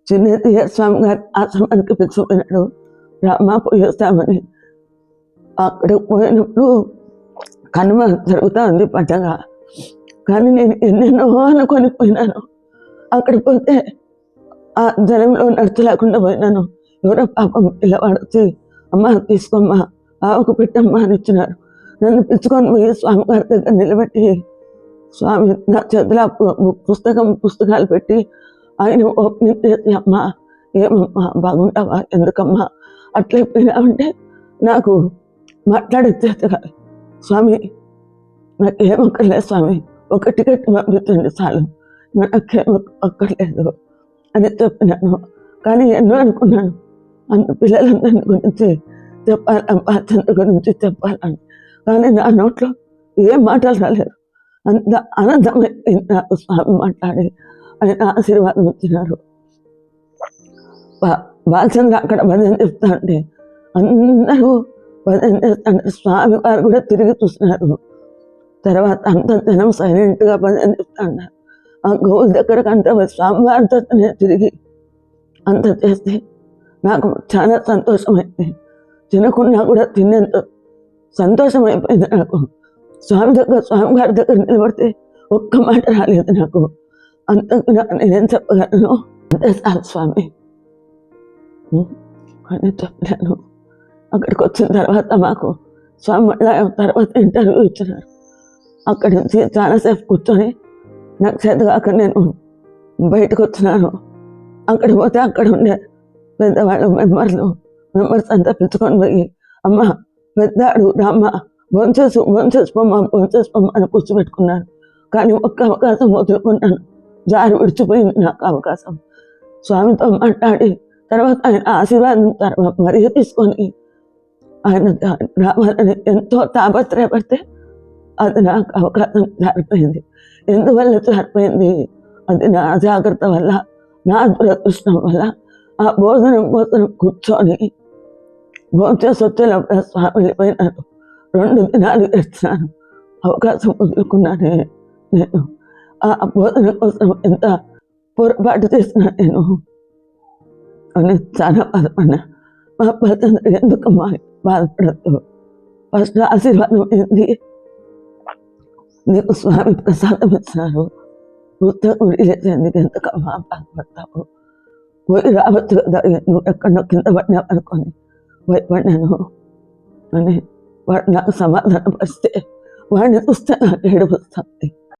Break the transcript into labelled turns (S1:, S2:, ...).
S1: చిన్నయ్య స్వామి గారి ఆశ్రమానికి పిలుచుకున్నాడు. రామ పోయేస్తామని అక్కడికి పోయినప్పుడు కనుమ జరుగుతూ ఉంది పండగ. కానీ నేను ఎన్నెన్నో అనుకొని పోయినాను. అక్కడికి పోతే ఆ జనంలో నడచలేకుండా పోయినాను. ఎవరో పాపం పిల్లవాడు వచ్చి అమ్మ తీసుకోమ్మా, ఆవుకు పెట్టమ్మా అని ఇచ్చినారు. నన్ను పిలుచుకొని పోయి స్వామి గారి దగ్గర నిలబెట్టి స్వామి నా చేతిలో పుస్తకాలు పెట్టి ఆయన ఓపెనింగ్ చేసి అమ్మా ఏమమ్మా బాగుంటావా, ఎందుకమ్మా అట్లయిపోయినావంటే నాకు మాట్లాడేది కాదు. స్వామి నాకేమక్కర్లేదు స్వామి, ఒక టికెట్ పంపించండి చాలు, నాకేం అక్కర్లేదు అని చెప్పినాను. కానీ ఎన్నో అనుకున్నాను అంత పిల్లలందరి గురించి చెప్పాలమ్మా, చంద్ర గురించి చెప్పాలని. కానీ నా నోట్లో ఏం మాటలు రాలేదు. అంత ఆనందమైంది నాకు స్వామి మాట్లాడి ఆయన ఆశీర్వాదం ఇచ్చినారు. బాలచంద్ర అక్కడ భజన చెప్తా ఉంటే అందరూ భజన చేస్తుంటే స్వామి వారు కూడా తిరిగి చూస్తున్నారు. తర్వాత అంత జనం సైలెంట్గా భజన చెప్తా ఉన్నారు. ఆ గోవుల దగ్గరకు అంత స్వామివారితో తిరిగి అంత చేస్తే నాకు చాలా సంతోషమైంది. తినకున్నా కూడా తినేంత సంతోషం అయిపోయింది నాకు. స్వామి గారి దగ్గర నిలబడితే ఒక్క మాట రాలేదు నాకు. అంతకు నేనేం చెప్పగలను, అంతే చాలు స్వామి అని చెప్పలేను. అక్కడికి వచ్చిన తర్వాత మాకు స్వామి తర్వాత ఇంటర్వ్యూ ఇచ్చినారు. అక్కడి నుంచి చాలాసేపు కూర్చొని నాకు చేతగాక నేను బయటకు వచ్చినాను. అక్కడికి పోతే అక్కడ ఉండే పెద్దవాళ్ళు మెంబర్స్ అంతా పిలుచుకొని పోయి అమ్మ పెద్దాడు రామ్మ భోంచేసిపోమ్మ అని కూర్చోబెట్టుకున్నాను. కానీ ఒక్క అవకాశం వదులుకున్నాను. జారి విడిచిపోయింది నాకు అవకాశం. స్వామితో మాట్లాడి తర్వాత ఆయన ఆశీర్వాదం తర్వాత మరీ తీసుకొని ఆయన రావాలని ఎంతో తాపత్రయపడితే అది నాకు అవకాశం జారిపోయింది. ఎందువల్ల జారిపోయింది? అది నా అజాగ్రత్త వల్ల, నా దురదృష్టం వల్ల. ఆ భోజనం కోసం కూర్చొని భోజనం వచ్చేటప్పుడు స్వామి వెళ్ళిపోయినాను. 2 దినాలు ఏడ్చినాను. అవకాశం వదులుకున్నానే నేను. ఆ భోజనం కోసం ఎంత పొరపాటు చేసినా నేను అని చాలా బాధపడినా. మా భజన ఎందుకమ్మా బాధపడద్దు, ఫస్ట్ ఆశీర్వాదం ఏంది, నీకు స్వామి ప్రసాదం ఇచ్చినారు, పుస్తకం లేచేందుకు ఎందుకమ్మా బాధపడతావు, పోయి రావచ్చు కదా, నువ్వు ఎక్కడో కింద పడినావు అనుకొని భయపడినాను అని వాడు నాకు సమాధానం పరిస్తే వాడిని చూస్తే నాకు ఏడుపు వస్తుంది.